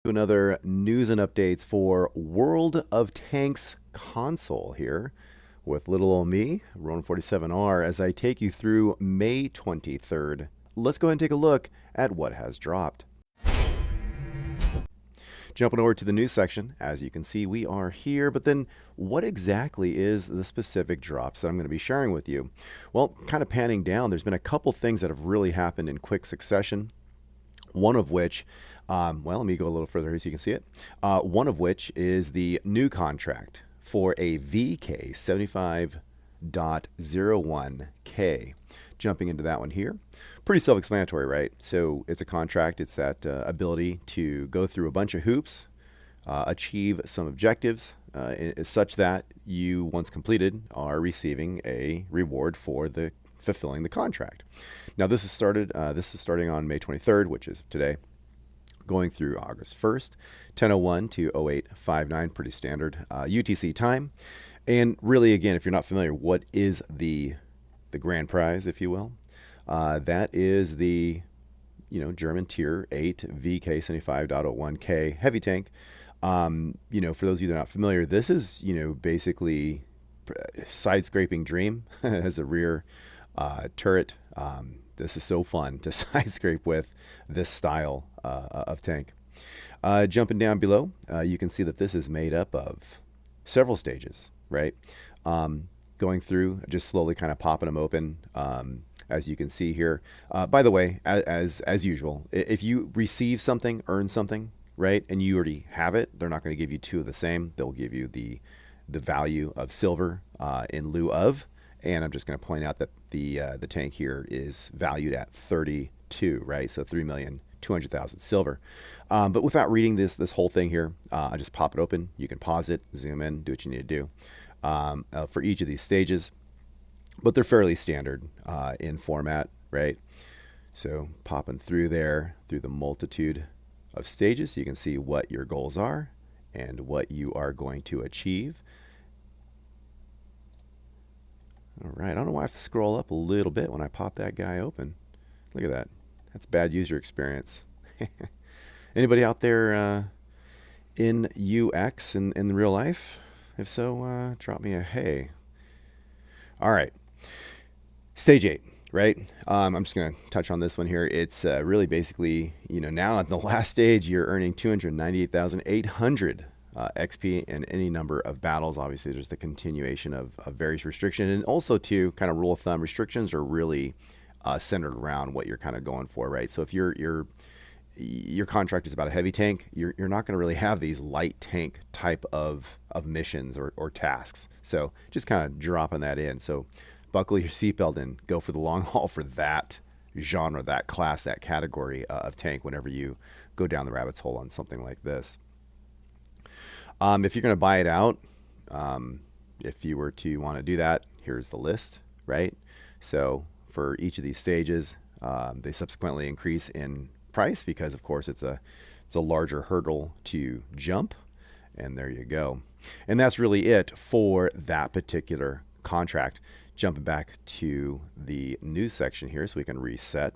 Another news and updates for World of Tanks console here with little old me, Ronin 47R, as I take you through May 23rd. Let's go ahead and take a look at what has dropped. Jumping over to the news section, as you can see, we are here, but then what exactly is the specific drops that I'm going to be sharing with you? Well, kind of panning down, there's been a couple things that have really happened in quick succession. One of which, well, let me go a little further here so you can see it. One of which is the new contract for a VK 75.01K. Jumping into that one here. Pretty self-explanatory, right? So it's a contract. It's that ability to go through a bunch of hoops, achieve some objectives, such that you, once completed, are receiving a reward for the fulfilling the contract. Now this is starting on May 23rd, which is today, going through August 1st, 10:01 to 08:59, pretty standard UTC time. And really, again, if you're not familiar, what is the grand prize, if you will? That is the German Tier 8 VK 75.01K heavy tank. For those of you that are not familiar, this is basically side scraping dream. Has a rear turret. This is so fun to side scrape with this style of tank. Jumping down below, you can see that this is made up of several stages, right? Going through, just slowly kind of popping them open, as you can see here. By the way, as usual, if you receive something, earn something, right, and you already have it, they're not going to give you two of the same. They'll give you the value of silver in lieu of. And I'm just going to point out that the tank here is valued at 32, right? So 3,200,000 silver. But without reading this whole thing here, I just pop it open. You can pause it, zoom in, do what you need to do for each of these stages. But they're fairly standard in format, right? So popping through there, through the multitude of stages, so you can see what your goals are and what you are going to achieve. All right, I don't know why I have to scroll up a little bit when I pop that guy open. Look at that. That's bad user experience. Anybody out there in UX in real life? If so, drop me a hey. All right, stage 8, right? I'm just going to touch on this one here. It's really basically, now at the last stage, you're earning 298,800 XP in any number of battles. Obviously, there's the continuation of various restrictions, and also too, kind of rule of thumb, restrictions are really centered around what you're kind of going for, right? So if your contract is about a heavy tank, you're not going to really have these light tank type of missions or tasks. So just kind of dropping that in. So buckle your seatbelt and go for the long haul for that genre, that class, that category of tank whenever you go down the rabbit's hole on something like this. If you're going to buy it out, if you were to want to do that, here's the list, right? So for each of these stages, they subsequently increase in price because, of course, it's a larger hurdle to jump. And there you go. And that's really it for that particular contract. Jumping back to the news section here so we can reset.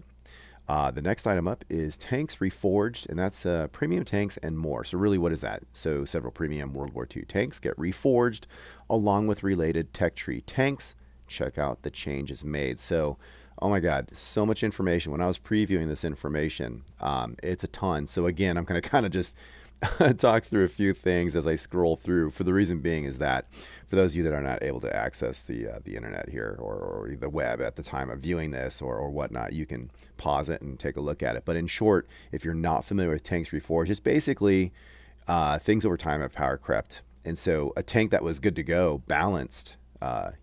The next item up is Tanks Reforged, and that's premium tanks and more. So really, what is that? So several premium World War II tanks get reforged along with related tech tree tanks. Check out the changes made. So, oh my God, so much information. When I was previewing this information, it's a ton. So again, I'm going to kind of just talk through a few things as I scroll through, for the reason being is that for those of you that are not able to access the internet here or the web at the time of viewing this or whatnot, you can pause it and take a look at it. But in short, if you're not familiar with Tanks Reforged, it's basically things over time have power crept. And so a tank that was good to go, balanced, at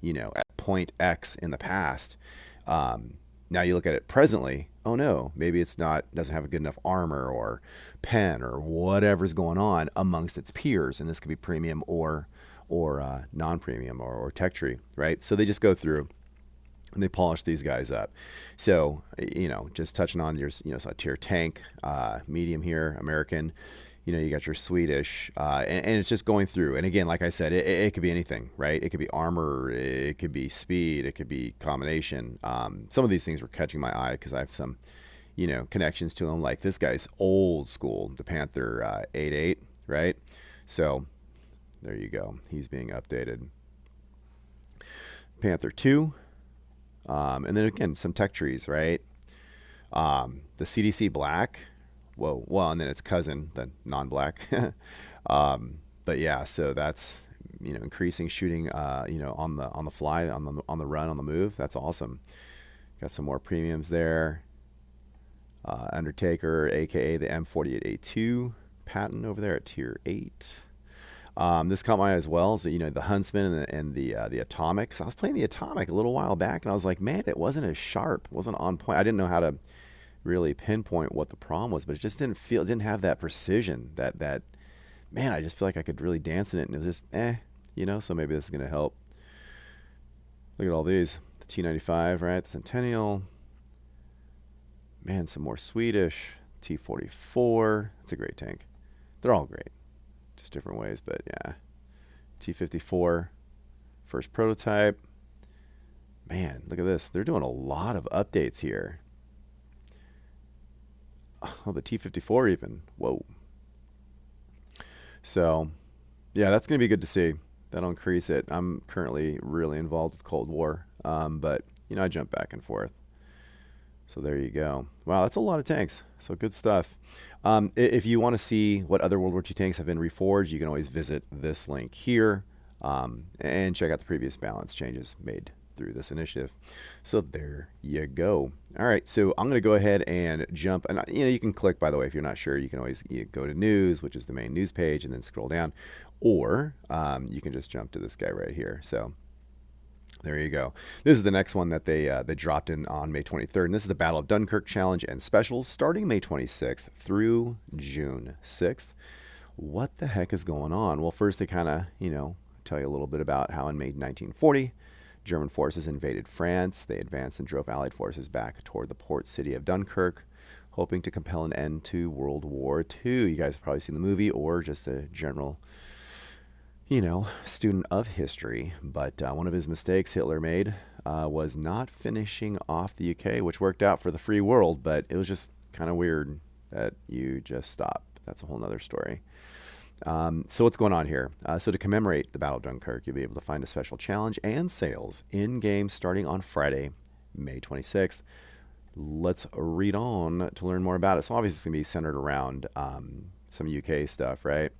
point X in the past, now you look at it presently, oh no, maybe it's doesn't have a good enough armor or pen or whatever's going on amongst its peers. And this could be premium or non-premium or tech tree, right? So they just go through and they polish these guys up. So, just touching on your, so tier tank, medium here, American, you got your Swedish, and it's just going through. And again, like I said, it could be anything, right? It could be armor, it could be speed, it could be combination. Some of these things were catching my eye because I have some, connections to him. Like this guy's old school, the Panther 8.8, right? So there you go. He's being updated. Panther 2. And then again, some tech trees, right? The CDC Black. Whoa. Well, and then its cousin, the non-black. But yeah, so that's increasing shooting, on the fly, on the run, on the move. That's awesome. Got some more premiums there. Undertaker, aka the M48A2 patent over there at tier 8. This caught my eye as well. So the Huntsman and the Atomic. So I was playing the Atomic a little while back, and I was like, man, it wasn't as sharp, it wasn't on point. I didn't know how to really pinpoint what the problem was, but it just didn't have that precision. That man, I just feel like I could really dance in it, and it was just So maybe this is gonna help. Look at all these. The T95, right? The Centennial. Man, some more Swedish. T44. That's a great tank. They're all great. Just different ways, but yeah. T54. First prototype. Man, look at this. They're doing a lot of updates here. Oh, the T54 even. Whoa. So, yeah, that's going to be good to see. That'll increase it. I'm currently really involved with Cold War, but, I jump back and forth. So there you go. Wow, that's a lot of tanks. So good stuff. If you want to see what other World War II tanks have been reforged, you can always visit this link here and check out the previous balance changes made through this initiative. So there you go. All right, so I'm going to go ahead and jump. And you can click, by the way, if you're not sure, you can always go to news, which is the main news page, and then scroll down. Or you can just jump to this guy right here. So there you go. This is the next one that they dropped in on May 23rd. And this is the Battle of Dunkirk Challenge and Specials starting May 26th through June 6th. What the heck is going on? Well, first they kind of, tell you a little bit about how in May 1940, German forces invaded France. They advanced and drove Allied forces back toward the port city of Dunkirk, hoping to compel an end to World War II. You guys have probably seen the movie or just a general student of history, but one of his mistakes Hitler made was not finishing off the UK, which worked out for the free world, but it was just kind of weird that you just stop. That's a whole nother story. So what's going on here? So to commemorate the Battle of Dunkirk, you'll be able to find a special challenge and sales in-game starting on Friday, May 26th. Let's read on to learn more about it. So obviously it's going to be centered around some UK stuff, right?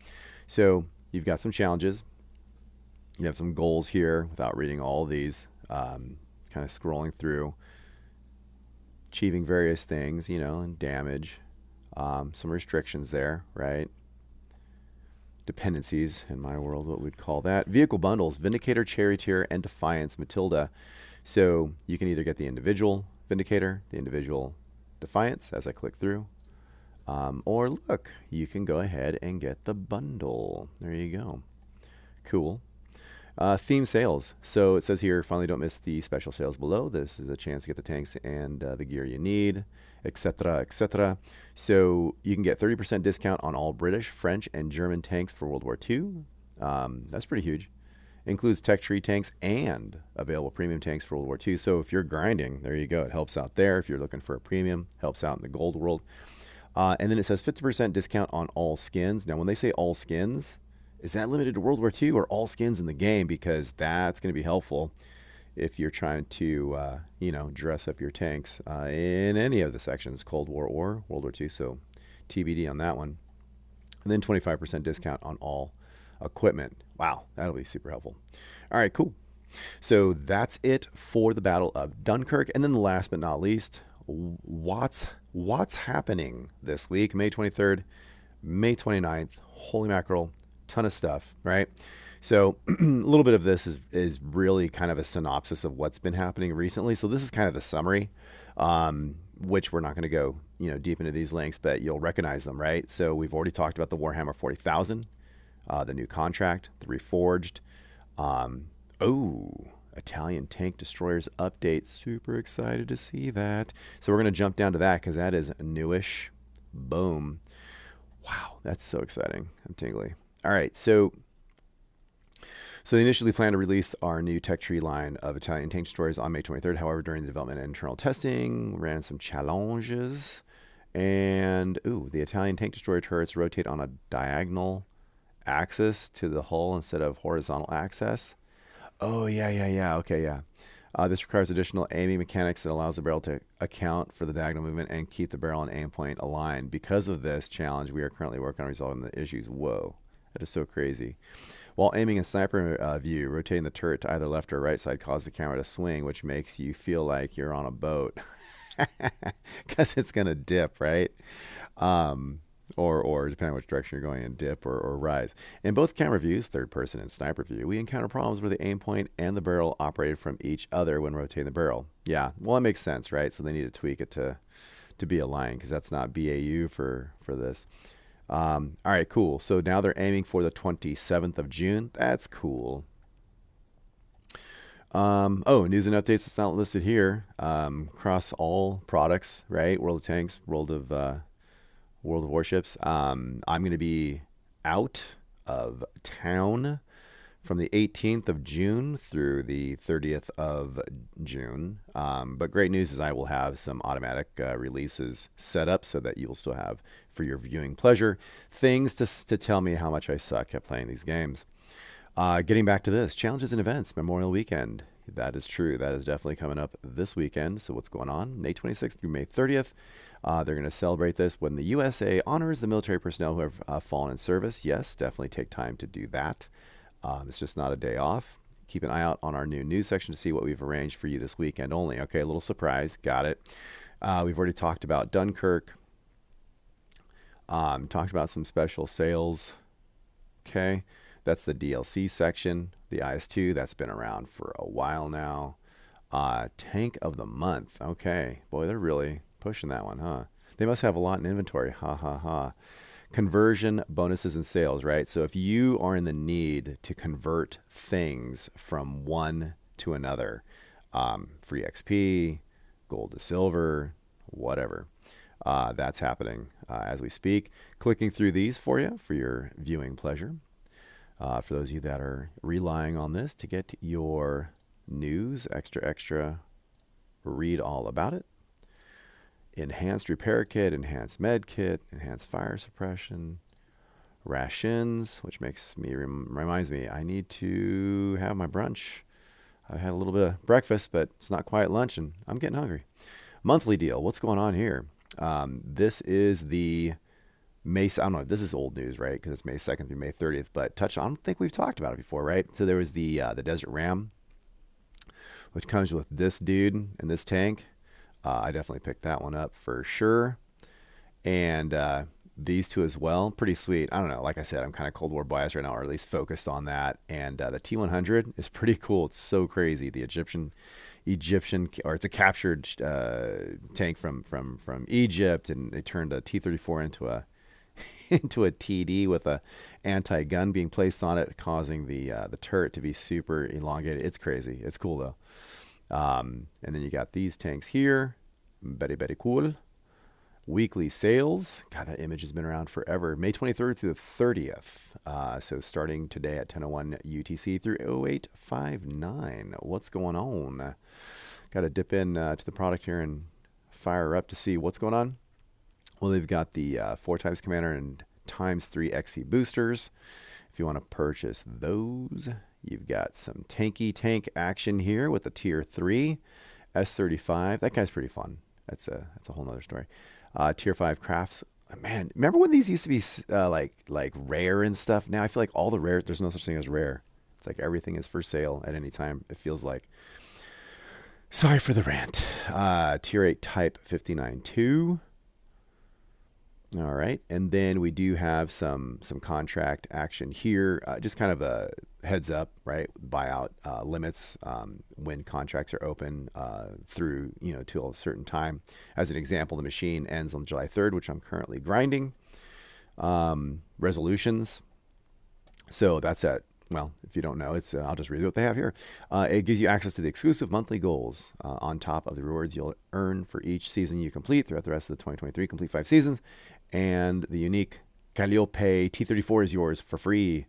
So you've got some challenges. You have some goals here without reading all of these, kind of scrolling through, achieving various things, and damage, some restrictions there, right? Dependencies, in my world, what we'd call that. Vehicle bundles, Vindicator, Charioteer, and Defiance, Matilda. So you can either get the individual Vindicator, the individual Defiance, as I click through, or look, you can go ahead and get the bundle. There you go. Cool. Theme sales. So it says here, finally don't miss the special sales below. This is a chance to get the tanks and the gear you need, etc., etc. So you can get 30% discount on all British, French, and German tanks for World War II. That's pretty huge. Includes tech tree tanks and available premium tanks for World War II. So if you're grinding, there you go. It helps out there. If you're looking for a premium, helps out in the gold world. And then it says 50% discount on all skins. Now, when they say all skins, is that limited to World War II or all skins in the game? Because that's going to be helpful if you're trying to, dress up your tanks in any of the sections, Cold War or World War II. So TBD on that one. And then 25% discount on all equipment. Wow, that'll be super helpful. All right, cool. So that's it for the Battle of Dunkirk. And then the last but not least, what's happening this week, May 23rd, May 29th, holy mackerel, ton of stuff, right? So a little bit of this is really kind of a synopsis of what's been happening recently. So this is kind of the summary, which we're not going to go deep into these links, but you'll recognize them, right? So we've already talked about the Warhammer 40,000, the new contract, the Reforged. Italian tank destroyers update. Super excited to see that. So we're going to jump down to that because that is newish. Boom. Wow, that's so exciting. I'm tingly. All right, so So they initially planned to release our new tech tree line of Italian tank destroyers on May 23rd. However, during the development and internal testing, ran some challenges. And, the Italian tank destroyer turrets rotate on a diagonal axis to the hull instead of horizontal axis. Oh, yeah, yeah, yeah. Okay, yeah. This requires additional aiming mechanics that allows the barrel to account for the diagonal movement and keep the barrel and aim point aligned. Because of this challenge, we are currently working on resolving the issues. Whoa, that is so crazy. While aiming in sniper view, rotating the turret to either left or right side causes the camera to swing, which makes you feel like you're on a boat. Because it's going to dip, right? Or depending on which direction you're going in, dip or rise. In both camera views, third person and sniper view, we encounter problems where the aim point and the barrel operated from each other when rotating the barrel. Yeah, well, that makes sense, right? So they need to tweak it to be aligned, because that's not BAU for this. All right, cool. So now they're aiming for the 27th of June. That's cool. News and updates. It's not listed here. Across all products, right? World of Tanks, World of Warships. I'm going to be out of town from the 18th of June through the 30th of June. But great news is I will have some automatic releases set up so that you'll still have, for your viewing pleasure, things to tell me how much I suck at playing these games. Getting back to this, challenges and events, Memorial Weekend. That is true. That is definitely coming up this weekend. So what's going on? May 26th through May 30th. They're going to celebrate this when the USA honors the military personnel who have fallen in service. Yes, definitely take time to do that. It's just not a day off. Keep an eye out on our new news section to see what we've arranged for you this weekend only. Okay, a little surprise. Got it. We've already talked about Dunkirk. Talked about some special sales. Okay, that's the DLC section. The IS-2, that's been around for a while now. Tank of the month. Okay, boy, they're really pushing that one, huh? They must have a lot in inventory. Ha ha ha. Conversion bonuses and sales, right? So if you are in the need to convert things from one to another, free XP, gold to silver, whatever, that's happening as we speak. Clicking through these for you for your viewing pleasure. For those of you that are relying on this to get your news, extra, read all about it. Enhanced repair kit, enhanced med kit, enhanced fire suppression, rations, which reminds me, I need to have my brunch. I had a little bit of breakfast, but it's not quite lunch, and I'm getting hungry. Monthly deal. What's going on here? This is the May. I don't know if this is old news, right? Because it's May 2nd through May 30th. But I don't think we've talked about it before, right? So there was the Desert Ram, which comes with this dude and this tank. I definitely picked that one up for sure. And these two as well. Pretty sweet. I don't know. Like I said, I'm kind of Cold War biased right now, or at least focused on that. And the T-100 is pretty cool. It's so crazy. The Egyptian, or it's a captured tank from Egypt, and they turned a T-34 into a TD with a anti-gun being placed on it, causing the turret to be super elongated. It's crazy. It's cool though. And then you got these tanks here. Very, very cool. Weekly sales. God, that image has been around forever. May 23rd through the 30th. So starting today at 10:01 UTC through 0859. What's going on? Got to dip in to the product here and fire up to see what's going on. Well, they've got the 4x Commander and ×3 XP boosters. If you want to purchase those, you've got some tank action here with the Tier 3 S35. That guy's pretty fun. That's a whole nother story. Tier 5 crafts. Man, remember when these used to be like rare and stuff? Now I feel like all the rare, there's no such thing as rare. It's like everything is for sale at any time, it feels like. Sorry for the rant. Tier 8 Type 59-2. All right, and then we do have some contract action here. Just kind of a heads up, right? Buyout limits when contracts are open through till a certain time. As an example, the machine ends on July 3rd, which I'm currently grinding. Resolutions. So that's at, well, if you don't know, it's I'll just read what they have here. It gives you access to the exclusive monthly goals on top of the rewards you'll earn for each season you complete throughout the rest of the 2023. Complete 5 seasons. And the unique Calliope T-34 is yours for free.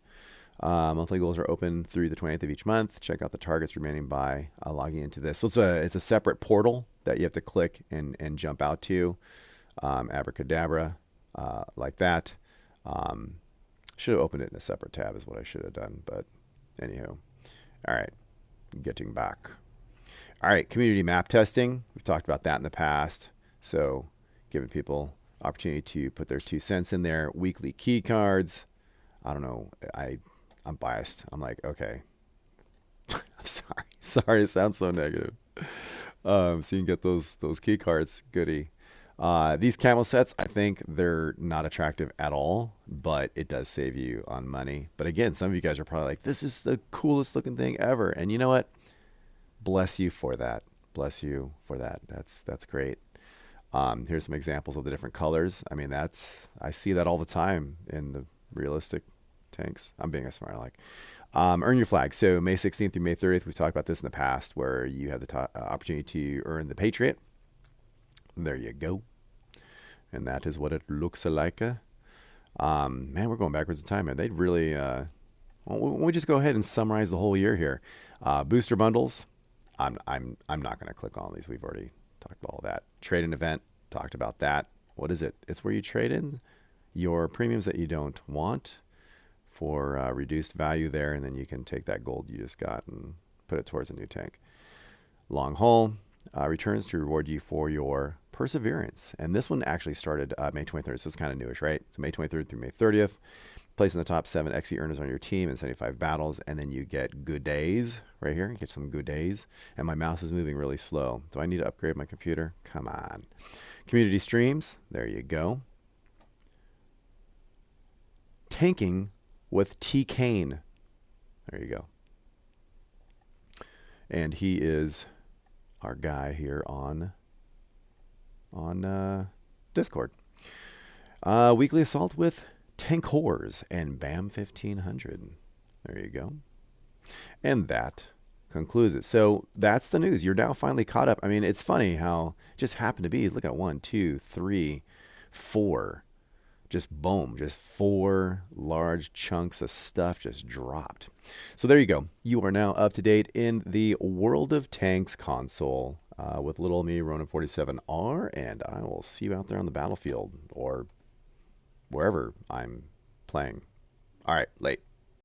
Monthly goals are open through the 20th of each month. Check out the targets remaining by logging into this. So it's a separate portal that you have to click and jump out to. Abracadabra, like that. Should have opened it in a separate tab is what I should have done. But anywho. All right. Getting back. All right. Community map testing. We've talked about that in the past. So giving people opportunity to put their 2 cents in there. Weekly key cards. I don't know. I'm biased. I'm like, okay. I'm sorry. Sorry, it sounds so negative. So you can get those key cards. Goody. These camel sets, I think they're not attractive at all, but it does save you on money. But again, some of you guys are probably like, this is the coolest looking thing ever. And you know what? Bless you for that. Bless you for that. That's great. Here's some examples of the different colors. I mean, I see that all the time in the realistic tanks. I'm being a smart aleck. Earn your flag. So May 16th through May 30th, we've talked about this in the past where you have the opportunity to earn the Patriot. There you go. And that is what it looks like. Man, we're going backwards in time, man. They'd really, well, we just go ahead and summarize the whole year here. Booster bundles. I'm not going to click on these. We've already talked about all that. Trade-in event. Talked about that. What is it? It's where you trade in your premiums that you don't want for reduced value there, and then you can take that gold you just got and put it towards a new tank. Long haul returns to reward you for your perseverance, and this one actually started May 23rd, so it's kind of newish, right? So May 23rd through May 30th, place in the top 7 XP earners on your team in 75 battles, and then you get good days right here. You get some good days, and my mouse is moving really slow. Do I need to upgrade my computer? Come on. Community streams. There you go. Tanking with T. Kane. There you go. And he is our guy here on Discord. Weekly assault with Tankors and BAM 1500. There you go. And that concludes it. So that's the news. You're now finally caught up. I mean, it's funny how it just happened to be. Look at 1, 2, 3, 4. Just boom, just 4 large chunks of stuff just dropped. So there you go. You are now up to date in the World of Tanks console with little me, Ronin 47R, and I will see you out there on the battlefield or wherever I'm playing. All right, late.